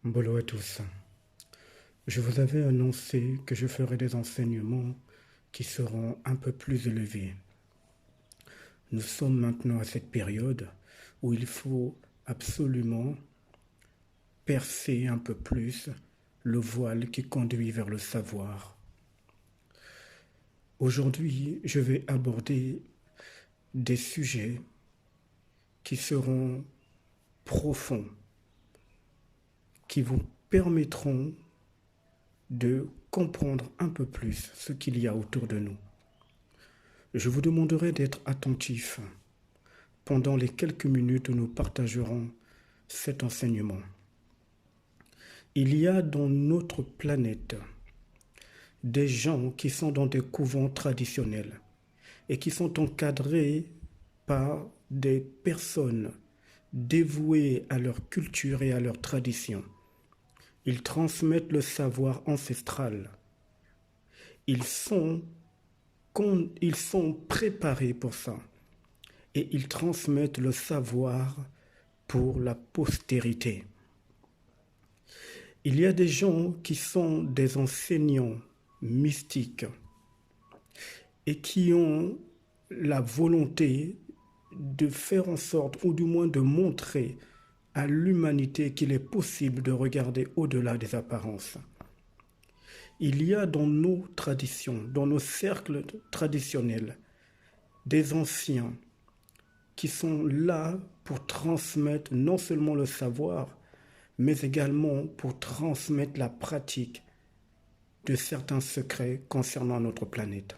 Bonjour à tous. Je vous avais annoncé que je ferai des enseignements qui seront un peu plus élevés. Nous sommes maintenant à cette période où il faut absolument percer un peu plus le voile qui conduit vers le savoir. Aujourd'hui, je vais aborder des sujets qui seront profonds, qui vous permettront de comprendre un peu plus ce qu'il y a autour de nous. Je vous demanderai d'être attentif pendant les quelques minutes où nous partagerons cet enseignement. Il y a dans notre planète des gens qui sont dans des couvents traditionnels et qui sont encadrés par des personnes dévouées à leur culture et à leur tradition. Ils transmettent le savoir ancestral. Ils sont préparés pour ça et ils transmettent le savoir pour la postérité. Il y a des gens qui sont des enseignants mystiques et qui ont la volonté de faire en sorte, ou du moins de montrer à l'humanité qu'il est possible de regarder au-delà des apparences. Il y a dans nos traditions, dans nos cercles traditionnels, des anciens qui sont là pour transmettre non seulement le savoir, mais également pour transmettre la pratique de certains secrets concernant notre planète.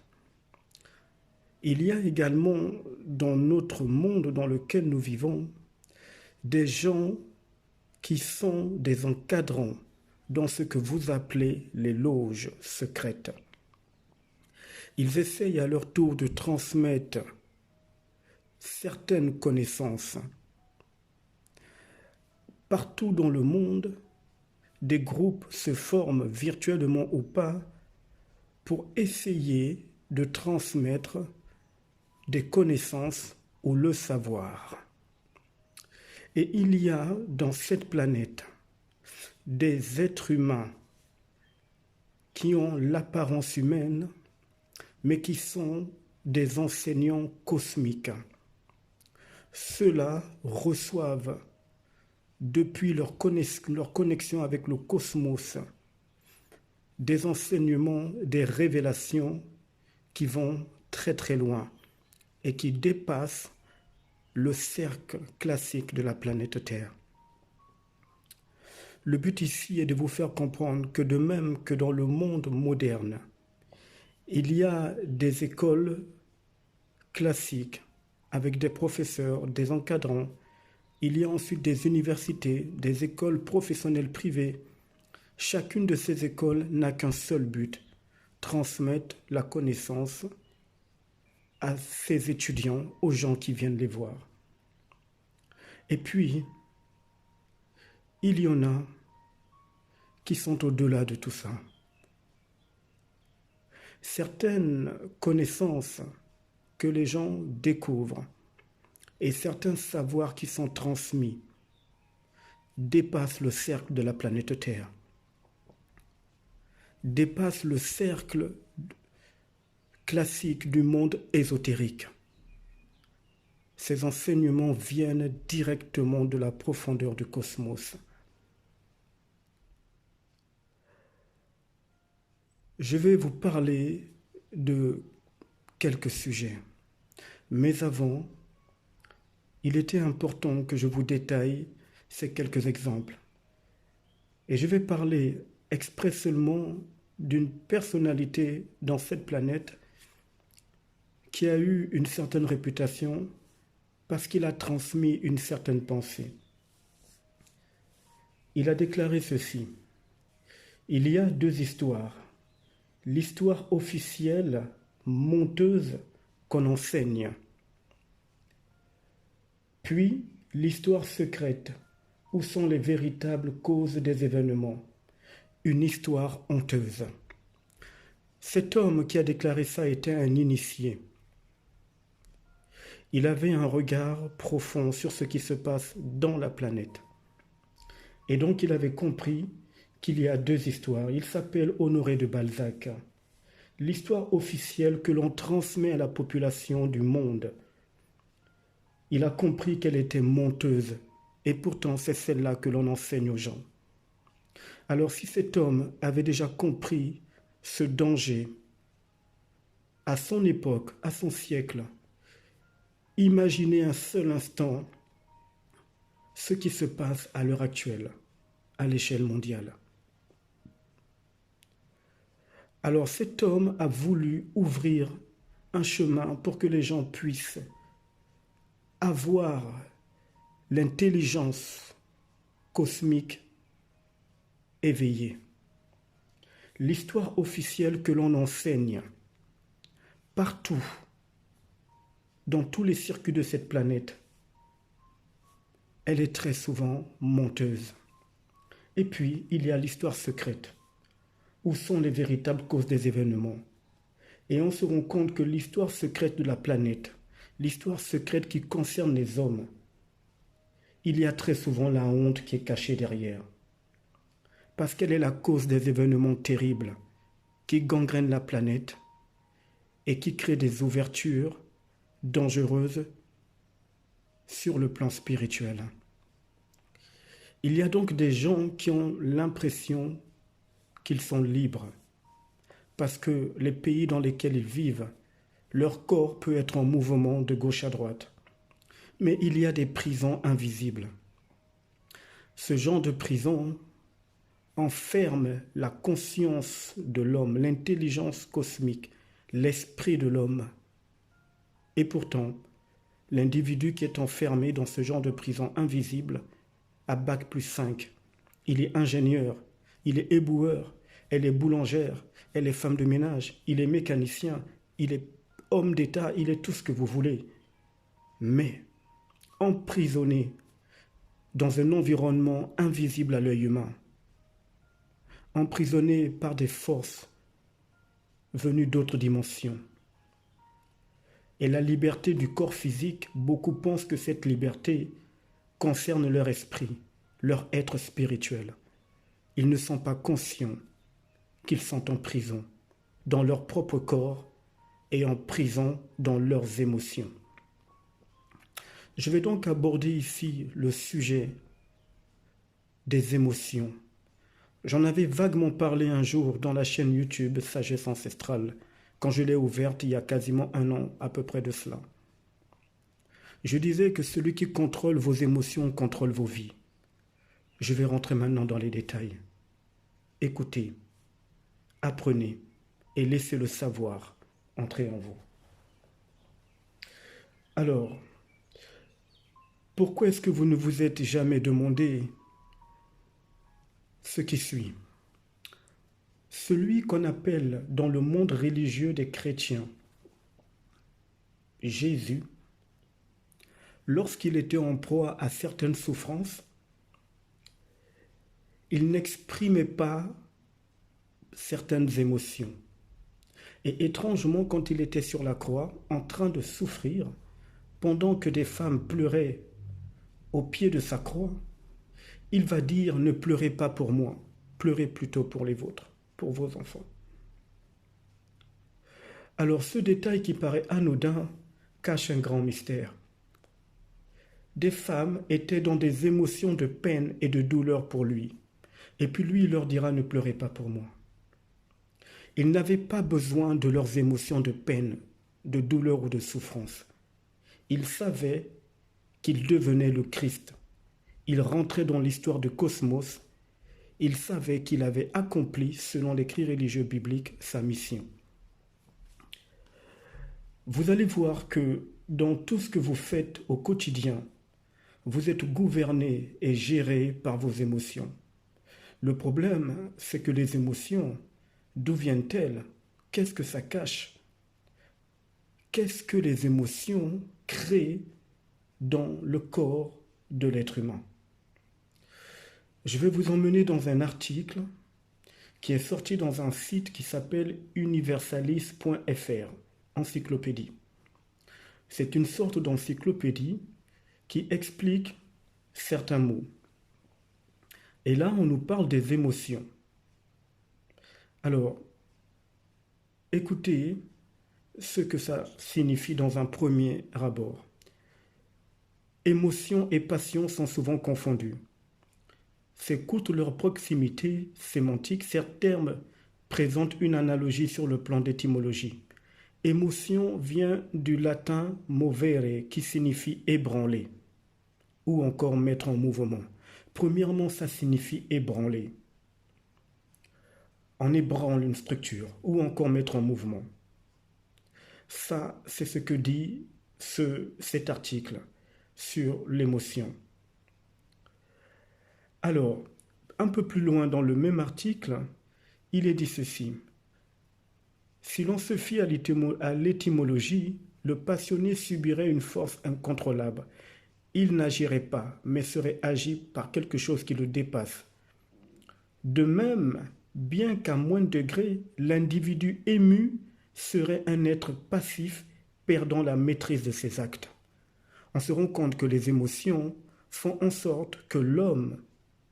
Il y a également dans notre monde dans lequel nous vivons des gens qui sont des encadrants dans ce que vous appelez les loges secrètes. Ils essayent à leur tour de transmettre certaines connaissances. Partout dans le monde, des groupes se forment virtuellement ou pas pour essayer de transmettre des connaissances ou le savoir. Et il y a dans cette planète des êtres humains qui ont l'apparence humaine, mais qui sont des enseignants cosmiques. Ceux-là reçoivent, depuis leur connexion avec le cosmos, des enseignements, des révélations qui vont très très loin et qui dépassent le cercle classique de la planète Terre. Le but ici est de vous faire comprendre que de même que dans le monde moderne, il y a des écoles classiques avec des professeurs, des encadrants. Il y a ensuite des universités, des écoles professionnelles privées. Chacune de ces écoles n'a qu'un seul but, transmettre la connaissance à ses étudiants, aux gens qui viennent les voir. Et puis, il y en a qui sont au-delà de tout ça. Certaines connaissances que les gens découvrent et certains savoirs qui sont transmis dépassent le cercle de la planète Terre, dépassent le cercle classique du monde ésotérique. Ces enseignements viennent directement de la profondeur du cosmos. Je vais vous parler de quelques sujets. Mais avant, il était important que je vous détaille ces quelques exemples. Et je vais parler expressément d'une personnalité dans cette planète qui a eu une certaine réputation parce qu'il a transmis une certaine pensée. Il a déclaré ceci: il y a deux histoires. L'histoire officielle, monteuse, qu'on enseigne. Puis l'histoire secrète, où sont les véritables causes des événements. Une histoire honteuse. Cet homme qui a déclaré ça était un initié. Il avait un regard profond sur ce qui se passe dans la planète. Et donc il avait compris qu'il y a deux histoires. Il s'appelle Honoré de Balzac. L'histoire officielle que l'on transmet à la population du monde. Il a compris qu'elle était menteuse. Et pourtant, c'est celle-là que l'on enseigne aux gens. Alors si cet homme avait déjà compris ce danger à son époque, à son siècle, imaginez un seul instant ce qui se passe à l'heure actuelle, à l'échelle mondiale. Alors cet homme a voulu ouvrir un chemin pour que les gens puissent avoir l'intelligence cosmique éveillée. L'histoire officielle que l'on enseigne partout, dans tous les circuits de cette planète, elle est très souvent menteuse. Et puis, il y a l'histoire secrète. Où sont les véritables causes des événements? Et on se rend compte que l'histoire secrète de la planète, l'histoire secrète qui concerne les hommes, il y a très souvent la honte qui est cachée derrière. Parce qu'elle est la cause des événements terribles qui gangrènent la planète et qui créent des ouvertures dangereuses sur le plan spirituel. Il y a donc des gens qui ont l'impression qu'ils sont libres parce que les pays dans lesquels ils vivent, leur corps peut être en mouvement de gauche à droite. Mais il y a des prisons invisibles. Ce genre de prison enferme la conscience de l'homme, l'intelligence cosmique, l'esprit de l'homme. Et pourtant, l'individu qui est enfermé dans ce genre de prison invisible a bac+5. Il est ingénieur, il est éboueur, elle est boulangère, elle est femme de ménage, il est mécanicien, il est homme d'État, il est tout ce que vous voulez. Mais emprisonné dans un environnement invisible à l'œil humain, emprisonné par des forces venues d'autres dimensions. Et la liberté du corps physique, beaucoup pensent que cette liberté concerne leur esprit, leur être spirituel. Ils ne sont pas conscients qu'ils sont en prison dans leur propre corps et en prison dans leurs émotions. Je vais donc aborder ici le sujet des émotions. J'en avais vaguement parlé un jour dans la chaîne YouTube Sagesse Ancestrale, quand je l'ai ouverte il y a quasiment 1 an à peu près de cela. Je disais que celui qui contrôle vos émotions contrôle vos vies. Je vais rentrer maintenant dans les détails. Écoutez, apprenez et laissez le savoir entrer en vous. Alors, pourquoi est-ce que vous ne vous êtes jamais demandé ce qui suit? Celui qu'on appelle dans le monde religieux des chrétiens Jésus, lorsqu'il était en proie à certaines souffrances, il n'exprimait pas certaines émotions. Et étrangement, quand il était sur la croix, en train de souffrir, pendant que des femmes pleuraient au pied de sa croix, il va dire « Ne pleurez pas pour moi, pleurez plutôt pour les vôtres, pour vos enfants. » Alors ce détail qui paraît anodin cache un grand mystère. Des femmes étaient dans des émotions de peine et de douleur pour lui. Et puis lui, il leur dira « Ne pleurez pas pour moi ». Il n'avait pas besoin de leurs émotions de peine, de douleur ou de souffrance. Il savait qu'il devenait le Christ. Il rentrait dans l'histoire du cosmos. Il savait qu'il avait accompli, selon l'écrit religieux biblique, sa mission. Vous allez voir que dans tout ce que vous faites au quotidien, vous êtes gouverné et géré par vos émotions. Le problème, c'est que les émotions, d'où viennent-elles? Qu'est-ce que ça cache? Qu'est-ce que les émotions créent dans le corps de l'être humain? Je vais vous emmener dans un article qui est sorti dans un site qui s'appelle universalis.fr, encyclopédie. C'est une sorte d'encyclopédie qui explique certains mots. Et là, on nous parle des émotions. Alors, écoutez ce que ça signifie dans un premier abord. Émotion et passion sont souvent confondus. C'est qu'outre leur proximité sémantique, ces termes présentent une analogie sur le plan d'étymologie. Émotion vient du latin movere qui signifie ébranler ou encore mettre en mouvement. Premièrement, ça signifie ébranler. On ébranle une structure ou encore mettre en mouvement. Ça, c'est ce que dit cet article sur l'émotion. Alors, un peu plus loin dans le même article, il est dit ceci. Si l'on se fie à l'étymologie, le passionné subirait une force incontrôlable. Il n'agirait pas, mais serait agi par quelque chose qui le dépasse. De même, bien qu'à moindre degré, l'individu ému serait un être passif perdant la maîtrise de ses actes. On se rend compte que les émotions font en sorte que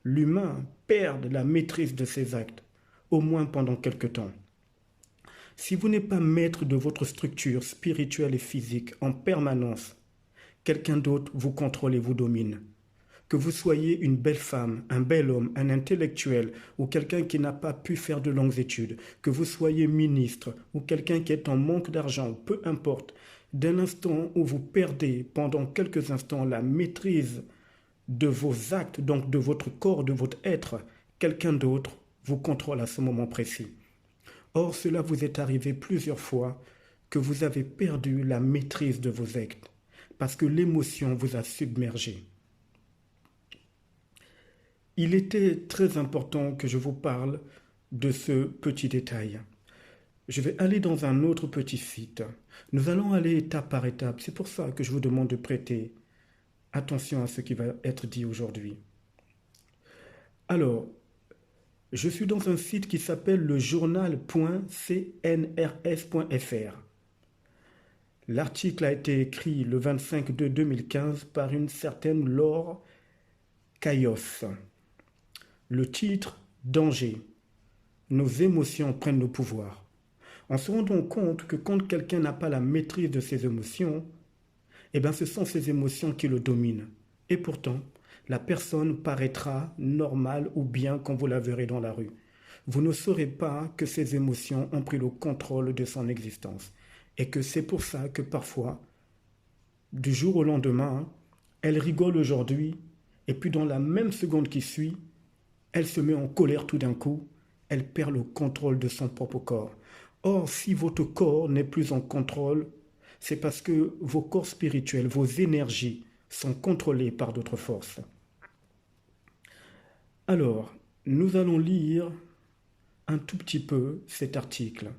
l'humain, perde la maîtrise de ses actes, au moins pendant quelque temps. Si vous n'êtes pas maître de votre structure spirituelle et physique en permanence, quelqu'un d'autre vous contrôle et vous domine. Que vous soyez une belle femme, un bel homme, un intellectuel ou quelqu'un qui n'a pas pu faire de longues études, que vous soyez ministre ou quelqu'un qui est en manque d'argent, peu importe, d'un instant où vous perdez pendant quelques instants la maîtrise de vos actes, donc de votre corps, de votre être, quelqu'un d'autre vous contrôle à ce moment précis. Or, cela vous est arrivé plusieurs fois que vous avez perdu la maîtrise de vos actes parce que l'émotion vous a submergé. Il était très important que je vous parle de ce petit détail. Je vais aller dans un autre petit site. Nous allons aller étape par étape. C'est pour ça que je vous demande de prêter attention à ce qui va être dit aujourd'hui. Alors, je suis dans un site qui s'appelle le journal.cnrs.fr. L'article a été écrit le 25/2/2015 par une certaine Laure Caillos. Le titre, Danger. Nos émotions prennent le pouvoir. On se rend donc compte que quand quelqu'un n'a pas la maîtrise de ses émotions, ce sont ces émotions qui le dominent. Et pourtant, la personne paraîtra normale ou bien quand vous la verrez dans la rue. Vous ne saurez pas que ces émotions ont pris le contrôle de son existence. Et que c'est pour ça que parfois, du jour au lendemain, elle rigole aujourd'hui, et puis dans la même seconde qui suit, elle se met en colère tout d'un coup, elle perd le contrôle de son propre corps. Or, si votre corps n'est plus en contrôle, c'est parce que vos corps spirituels, vos énergies sont contrôlés par d'autres forces. Alors, nous allons lire un tout petit peu cet article.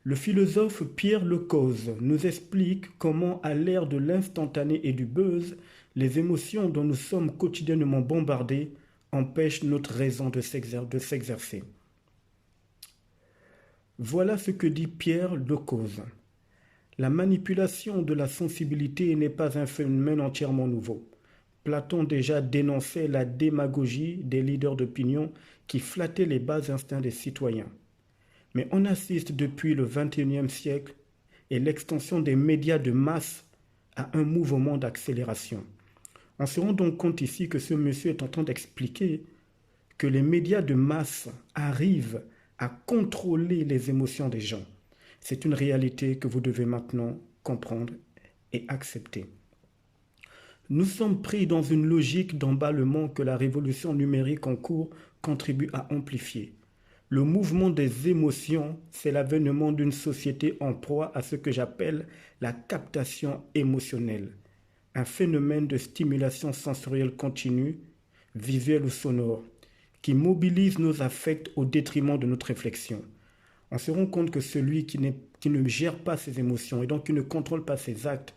Le philosophe Pierre Lecoz nous explique comment, à l'ère de l'instantané et du buzz, les émotions dont nous sommes quotidiennement bombardés empêchent notre raison de s'exercer. Voilà ce que dit Pierre Lecoz. La manipulation de la sensibilité n'est pas un phénomène entièrement nouveau. Platon déjà dénonçait la démagogie des leaders d'opinion qui flattaient les bas instincts des citoyens. Mais on assiste depuis le XXIe siècle et l'extension des médias de masse à un mouvement d'accélération. On se rend donc compte ici que ce monsieur est en train d'expliquer que les médias de masse arrivent à contrôler les émotions des gens. C'est une réalité que vous devez maintenant comprendre et accepter. Nous sommes pris dans une logique d'emballement que la révolution numérique en cours contribue à amplifier. Le mouvement des émotions, c'est l'avènement d'une société en proie à ce que j'appelle la captation émotionnelle, un phénomène de stimulation sensorielle continue, visuelle ou sonore, qui mobilise nos affects au détriment de notre réflexion. On se rend compte que celui qui ne gère pas ses émotions et donc qui ne contrôle pas ses actes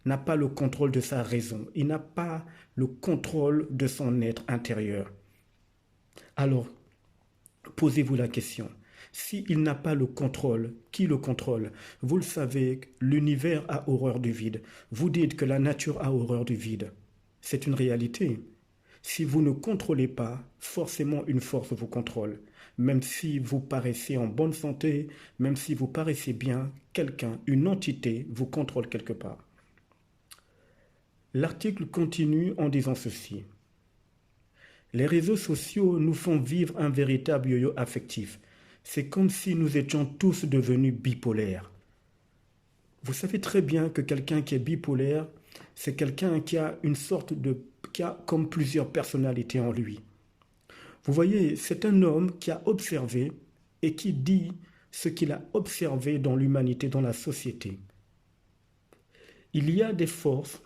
n'a pas le contrôle de sa raison, il n'a pas le contrôle de son être intérieur. Alors, posez-vous la question, s'il n'a pas le contrôle, qui le contrôle? Vous le savez, l'univers a horreur du vide. Vous dites que la nature a horreur du vide. C'est une réalité. Si vous ne contrôlez pas, forcément une force vous contrôle. Même si vous paraissez en bonne santé, même si vous paraissez bien, quelqu'un, une entité vous contrôle quelque part. L'article continue en disant ceci. Les réseaux sociaux nous font vivre un véritable yo-yo affectif. C'est comme si nous étions tous devenus bipolaires. Vous savez très bien que quelqu'un qui est bipolaire, c'est quelqu'un qui a qui a comme plusieurs personnalités en lui. Vous voyez, c'est un homme qui a observé et qui dit ce qu'il a observé dans l'humanité, dans la société. Il y a des forces,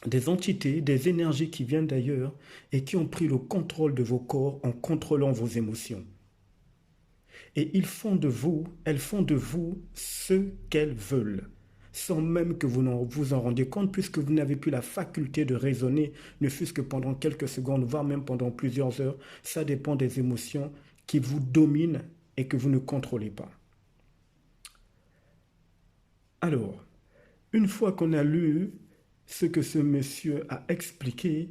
des entités, des énergies qui viennent d'ailleurs et qui ont pris le contrôle de vos corps en contrôlant vos émotions. Et elles font de vous ce qu'elles veulent, sans même que vous en rendiez compte, puisque vous n'avez plus la faculté de raisonner, ne fût-ce que pendant quelques secondes, voire même pendant plusieurs heures. Ça dépend des émotions qui vous dominent et que vous ne contrôlez pas. Alors, une fois qu'on a lu ce que ce monsieur a expliqué,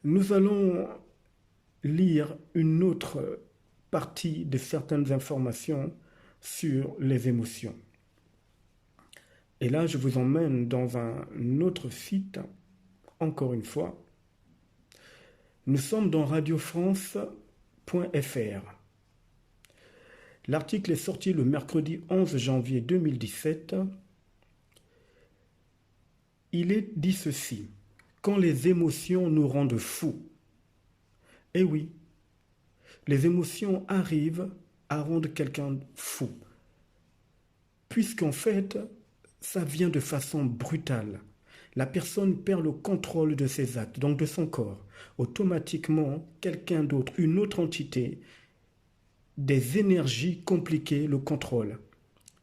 nous allons lire une autre partie de certaines informations sur les émotions. Et là, je vous emmène dans un autre site, encore une fois. Nous sommes dans radiofrance.fr. L'article est sorti le mercredi 11 janvier 2017. Il est dit ceci. Quand les émotions nous rendent fous. Eh oui, les émotions arrivent à rendre quelqu'un fou. Puisqu'en fait, ça vient de façon brutale. La personne perd le contrôle de ses actes, donc de son corps. Automatiquement, quelqu'un d'autre, une autre entité, des énergies compliquées le contrôlent.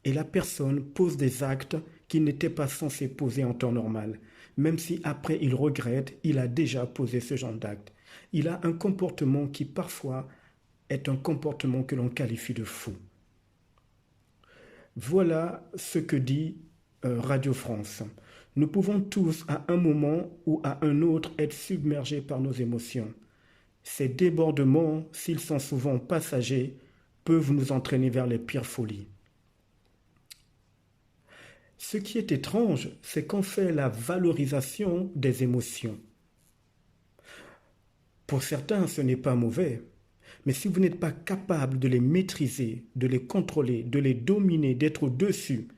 Et la personne pose des actes qu'il n'était pas censé poser en temps normal. Même si après il regrette, il a déjà posé ce genre d'acte. Il a un comportement qui parfois est un comportement que l'on qualifie de fou. Voilà ce que dit Radio France. Nous pouvons tous à un moment ou à un autre être submergés par nos émotions. Ces débordements, s'ils sont souvent passagers, peuvent nous entraîner vers les pires folies. Ce qui est étrange, c'est qu'on fait la valorisation des émotions. Pour certains, ce n'est pas mauvais, mais si vous n'êtes pas capable de les maîtriser, de les contrôler, de les dominer, d'être au-dessus,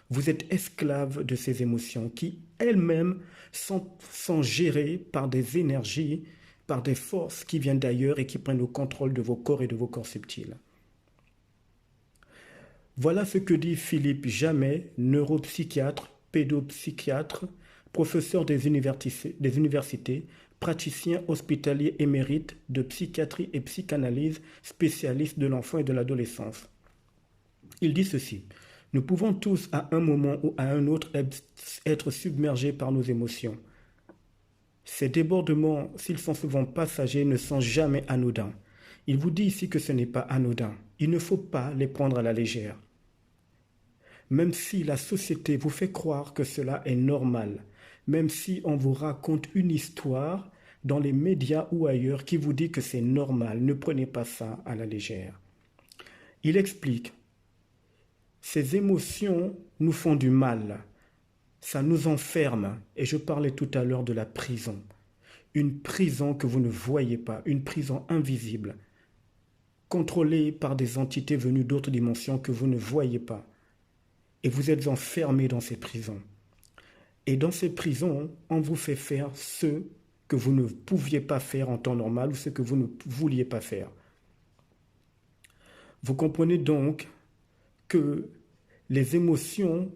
vous êtes esclave de ces émotions qui, elles-mêmes, sont gérées par des énergies, par des forces qui viennent d'ailleurs et qui prennent le contrôle de vos corps et de vos corps subtils. Voilà ce que dit Philippe Jamet, neuropsychiatre, pédopsychiatre, professeur des universités, praticien hospitalier émérite de psychiatrie et psychanalyse, spécialiste de l'enfant et de l'adolescence. Il dit ceci. Nous pouvons tous, à un moment ou à un autre, être submergés par nos émotions. Ces débordements, s'ils sont souvent passagers, ne sont jamais anodins. Il vous dit ici que ce n'est pas anodin. Il ne faut pas les prendre à la légère. Même si la société vous fait croire que cela est normal, même si on vous raconte une histoire dans les médias ou ailleurs qui vous dit que c'est normal, ne prenez pas ça à la légère. Il explique, ces émotions nous font du mal, ça nous enferme, et je parlais tout à l'heure de la prison. Une prison que vous ne voyez pas, une prison invisible, contrôlée par des entités venues d'autres dimensions que vous ne voyez pas. Et vous êtes enfermés dans ces prisons. Et dans ces prisons, on vous fait faire ce que vous ne pouviez pas faire en temps normal ou ce que vous ne vouliez pas faire. Vous comprenez donc que les émotions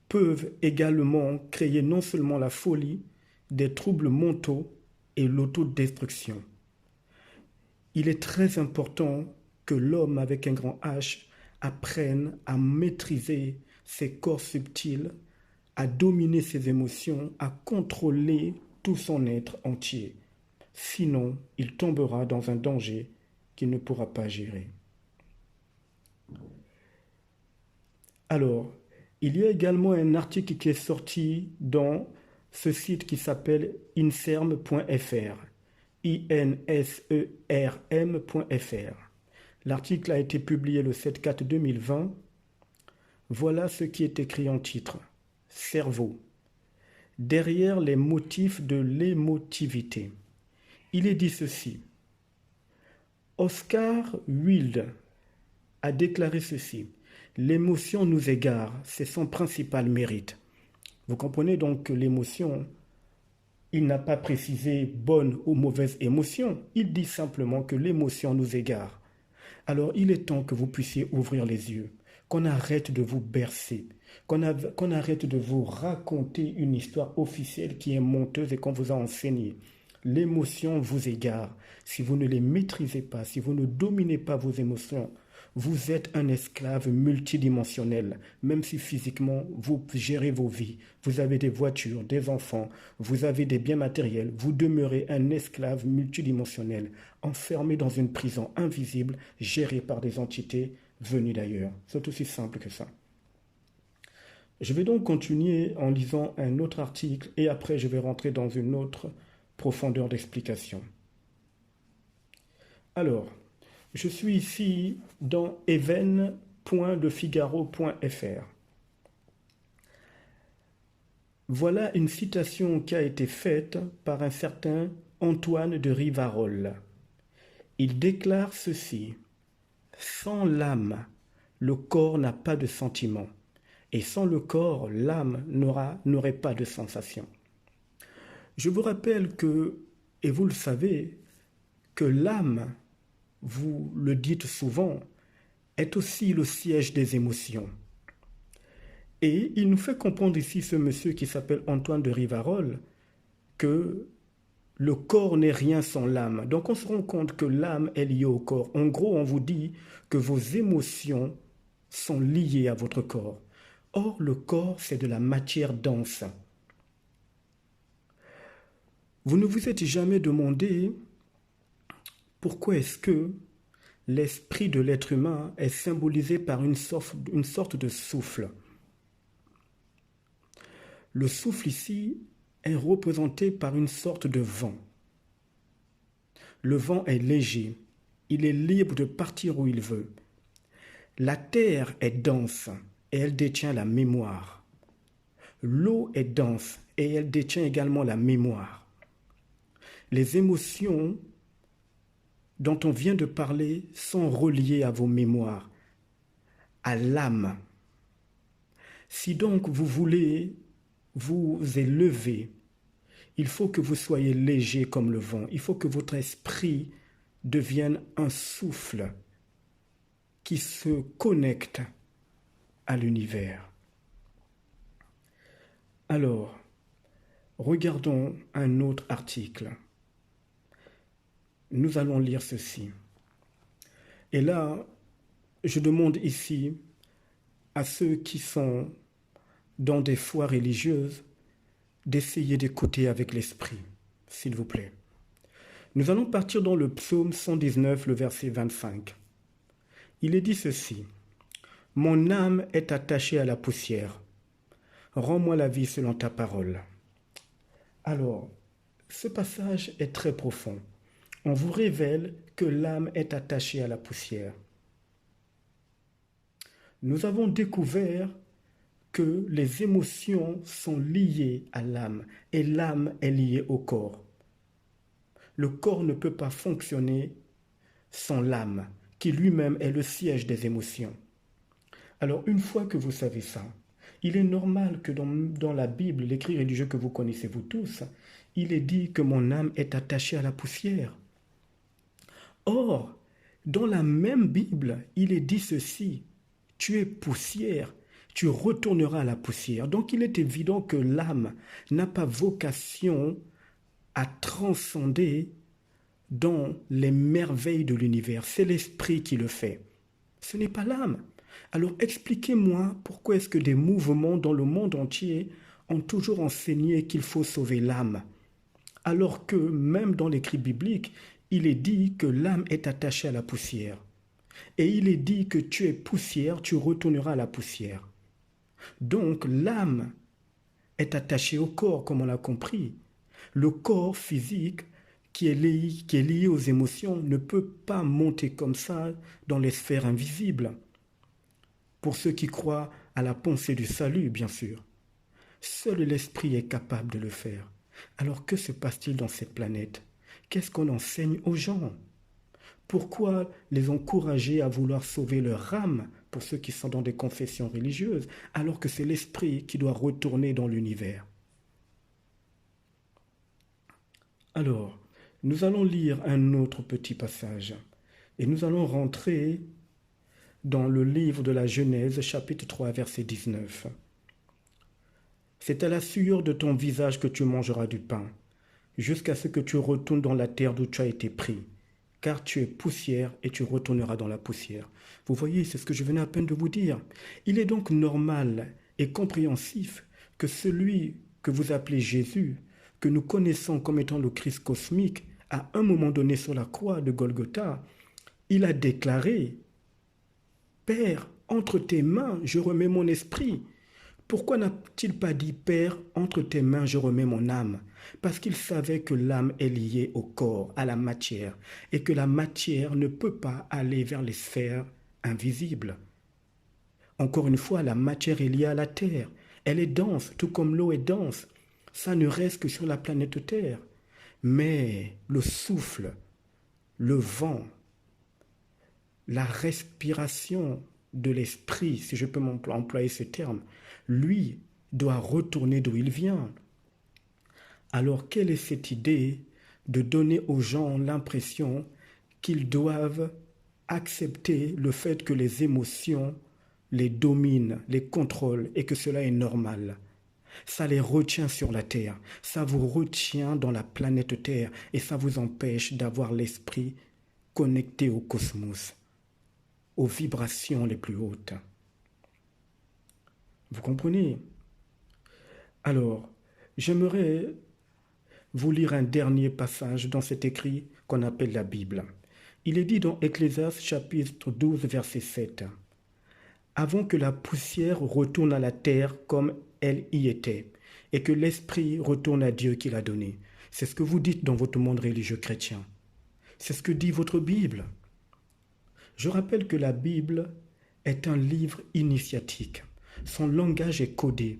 peuvent également créer non seulement la folie, des troubles mentaux et l'autodestruction. Il est très important que l'homme avec un grand H apprenne à maîtriser ses corps subtils, à dominer ses émotions, à contrôler tout son être entier. Sinon, il tombera dans un danger qu'il ne pourra pas gérer. Alors, il y a également un article qui est sorti dans ce site qui s'appelle inserm.fr, inserm.fr. L'article a été publié le 7/4/2020. Voilà ce qui est écrit en titre. Cerveau. Derrière les motifs de l'émotivité. Il est dit ceci. Oscar Wilde a déclaré ceci. L'émotion nous égare, c'est son principal mérite. Vous comprenez donc que l'émotion, il n'a pas précisé bonne ou mauvaise émotion. Il dit simplement que l'émotion nous égare. Alors il est temps que vous puissiez ouvrir les yeux, qu'on arrête de vous bercer, qu'on arrête de vous raconter une histoire officielle qui est menteuse et qu'on vous a enseignée. L'émotion vous égare. Si vous ne les maîtrisez pas, si vous ne dominez pas vos émotions, vous êtes un esclave multidimensionnel, même si physiquement vous gérez vos vies, vous avez des voitures, des enfants, vous avez des biens matériels, vous demeurez un esclave multidimensionnel, enfermé dans une prison invisible, gérée par des entités venues d'ailleurs. C'est aussi simple que ça. Je vais donc continuer en lisant un autre article et après je vais rentrer dans une autre profondeur d'explication. Alors, je suis ici dans even.lefigaro.fr. Voilà une citation qui a été faite par un certain Antoine de Rivarol. Il déclare ceci. Sans l'âme, le corps n'a pas de sentiment. Et sans le corps, l'âme n'aurait pas de sensation. Je vous rappelle que, et vous le savez, que l'âme, vous le dites souvent, est aussi le siège des émotions. Et il nous fait comprendre ici ce monsieur qui s'appelle Antoine de Rivarol que le corps n'est rien sans l'âme. Donc on se rend compte que l'âme est liée au corps. En gros, on vous dit que vos émotions sont liées à votre corps. Or, le corps, c'est de la matière dense. Vous ne vous êtes jamais demandé pourquoi est-ce que l'esprit de l'être humain est symbolisé par une sorte de souffle. Le souffle ici est représenté par une sorte de vent. Le vent est léger, il est libre de partir où il veut. La terre est dense et elle détient la mémoire. L'eau est dense et elle détient également la mémoire. Les émotions dont on vient de parler sont reliées à vos mémoires, à l'âme. Si donc vous voulez vous élever, il faut que vous soyez léger comme le vent. Il faut que votre esprit devienne un souffle qui se connecte à l'univers. Alors, regardons un autre article. Nous allons lire ceci. Et là, je demande ici à ceux qui sont dans des foi religieuses d'essayer d'écouter avec l'esprit, s'il vous plaît. Nous allons partir dans le psaume 119, le verset 25. Il est dit ceci. « Mon âme est attachée à la poussière. Rends-moi la vie selon ta parole. » Alors, ce passage est très profond. On vous révèle que l'âme est attachée à la poussière. Nous avons découvert que les émotions sont liées à l'âme et l'âme est liée au corps. Le corps ne peut pas fonctionner sans l'âme, qui lui-même est le siège des émotions. Alors, une fois que vous savez ça, il est normal que dans la Bible, l'écrit religieux que vous connaissez vous tous, il est dit que mon âme est attachée à la poussière. Or, dans la même Bible, il est dit ceci, tu es poussière, tu retourneras à la poussière. Donc il est évident que l'âme n'a pas vocation à transcender dans les merveilles de l'univers. C'est l'esprit qui le fait. Ce n'est pas l'âme. Alors expliquez-moi pourquoi est-ce que des mouvements dans le monde entier ont toujours enseigné qu'il faut sauver l'âme, alors que même dans l'écrit biblique, il est dit que l'âme est attachée à la poussière. Et il est dit que tu es poussière, tu retourneras à la poussière. Donc l'âme est attaché au corps, comme on l'a compris. Le corps physique qui est lié aux émotions ne peut pas monter comme ça dans les sphères invisibles. Pour ceux qui croient à la pensée du salut, bien sûr. Seul l'esprit est capable de le faire. Alors que se passe-t-il dans cette planète? Qu'est-ce qu'on enseigne aux gens? Pourquoi les encourager à vouloir sauver leur âme pour ceux qui sont dans des confessions religieuses, alors que c'est l'esprit qui doit retourner dans l'univers? Alors, nous allons lire un autre petit passage et nous allons rentrer dans le livre de la Genèse, chapitre 3, verset 19. C'est à la sueur de ton visage que tu mangeras du pain, jusqu'à ce que tu retournes dans la terre d'où tu as été pris, car tu es poussière et tu retourneras dans la poussière. Vous voyez, c'est ce que je venais à peine de vous dire. Il est donc normal et compréhensif que celui que vous appelez Jésus, que nous connaissons comme étant le Christ cosmique, à un moment donné sur la croix de Golgotha, il a déclaré « Père, entre tes mains, je remets mon esprit ». Pourquoi n'a-t-il pas dit « Père, entre tes mains, je remets mon âme » ? Parce qu'il savait que l'âme est liée au corps, à la matière, et que la matière ne peut pas aller vers les sphères invisibles. Encore une fois, la matière est liée à la terre. Elle est dense, tout comme l'eau est dense. Ça ne reste que sur la planète Terre. Mais le souffle, le vent, la respiration de l'esprit, si je peux employer ce terme, lui doit retourner d'où il vient. Alors, quelle est cette idée de donner aux gens l'impression qu'ils doivent accepter le fait que les émotions les dominent, les contrôlent et que cela est normal? Ça les retient sur la Terre, ça vous retient dans la planète Terre et ça vous empêche d'avoir l'esprit connecté au cosmos, aux vibrations les plus hautes. Vous comprenez? Alors, j'aimerais vous lire un dernier passage dans cet écrit qu'on appelle la Bible. Il est dit dans Ecclésiaste chapitre 12, verset 7. « Avant que la poussière retourne à la terre comme elle y était, et que l'esprit retourne à Dieu qui l'a donné. » C'est ce que vous dites dans votre monde religieux chrétien. C'est ce que dit votre Bible. Je rappelle que la Bible est un livre initiatique. Son langage est codé.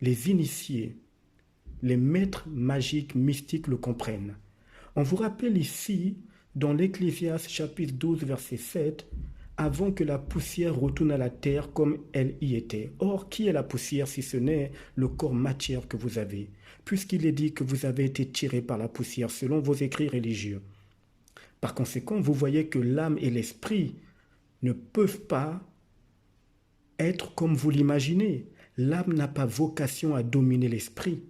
Les initiés, les maîtres magiques, mystiques le comprennent. On vous rappelle ici, dans l'Ecclésiaste chapitre 12, verset 7, avant que la poussière retourne à la terre comme elle y était. Or, qui est la poussière si ce n'est le corps matière que vous avez, puisqu'il est dit que vous avez été tiré par la poussière selon vos écrits religieux. Par conséquent, vous voyez que l'âme et l'esprit ne peuvent pas être comme vous l'imaginez. L'âme n'a pas vocation à dominer l'esprit.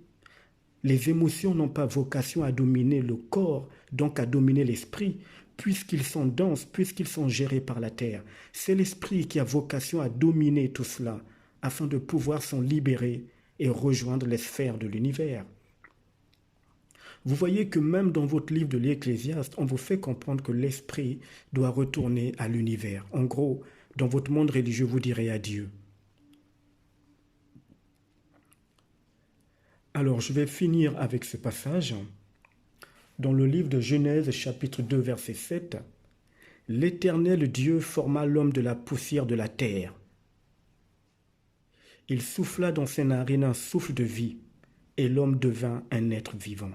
Les émotions n'ont pas vocation à dominer le corps, donc à dominer l'esprit, puisqu'ils sont denses, puisqu'ils sont gérés par la terre. C'est l'esprit qui a vocation à dominer tout cela, afin de pouvoir s'en libérer et rejoindre les sphères de l'univers. Vous voyez que même dans votre livre de l'Ecclésiaste, on vous fait comprendre que l'esprit doit retourner à l'univers. En gros, dans votre monde religieux, vous direz adieu. Alors, je vais finir avec ce passage. Dans le livre de Genèse, chapitre 2, verset 7, « L'Éternel Dieu forma l'homme de la poussière de la terre. Il souffla dans ses narines un souffle de vie, et l'homme devint un être vivant. »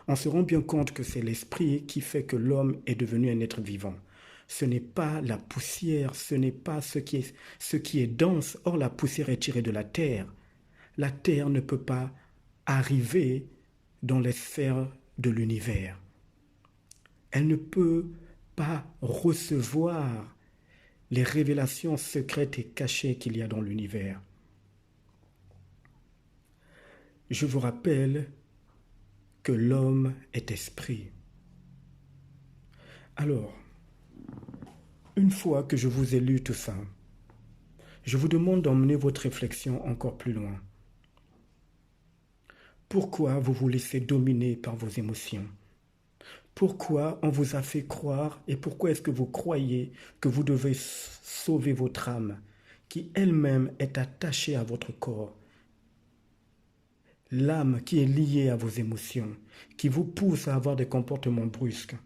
On se rend bien compte que c'est l'esprit qui fait que l'homme est devenu un être vivant. Ce n'est pas la poussière, ce n'est pas ce qui est dense. Or, la poussière est tirée de la terre. La terre ne peut pas arriver dans les sphères de l'univers. Elle ne peut pas recevoir les révélations secrètes et cachées qu'il y a dans l'univers. Je vous rappelle que l'homme est esprit. Alors, une fois que je vous ai lu tout ça, je vous demande d'emmener votre réflexion encore plus loin. Pourquoi vous vous laissez dominer par vos émotions? Pourquoi on vous a fait croire et pourquoi est-ce que vous croyez que vous devez sauver votre âme qui elle-même est attachée à votre corps l'âme qui est liée à vos émotions, qui vous pousse à avoir des comportements brusques,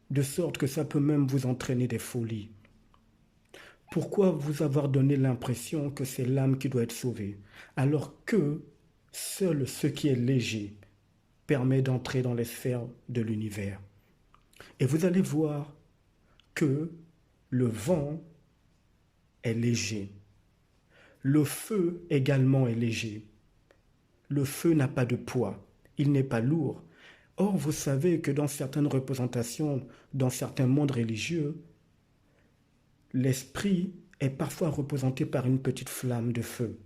de sorte que ça peut même vous entraîner des folies. Pourquoi vous avoir donné l'impression que c'est l'âme qui doit être sauvée, alors que seul ce qui est léger permet d'entrer dans les sphères de l'univers? Et vous allez voir que le vent est léger. Le feu également est léger. Le feu n'a pas de poids, il n'est pas lourd. Or, vous savez que dans certaines représentations, dans certains mondes religieux, l'esprit est parfois représenté par une petite flamme de feu.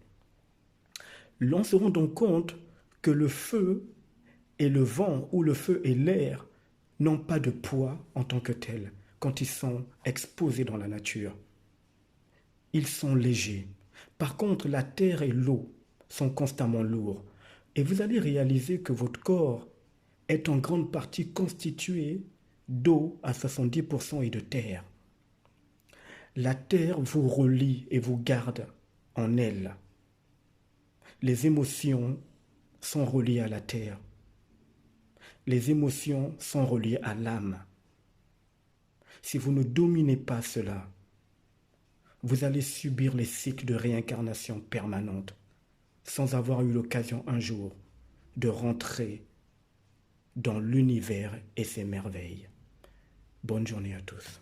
L'on se rend donc compte que le feu et le vent ou le feu et l'air n'ont pas de poids en tant que tels quand ils sont exposés dans la nature. Ils sont légers. Par contre, la terre et l'eau sont constamment lourds. Et vous allez réaliser que votre corps est en grande partie constitué d'eau à 70% et de terre. La terre vous relie et vous garde en elle. Les émotions sont reliées à la terre. Les émotions sont reliées à l'âme. Si vous ne dominez pas cela, vous allez subir les cycles de réincarnation permanente sans avoir eu l'occasion un jour de rentrer dans l'univers et ses merveilles. Bonne journée à tous.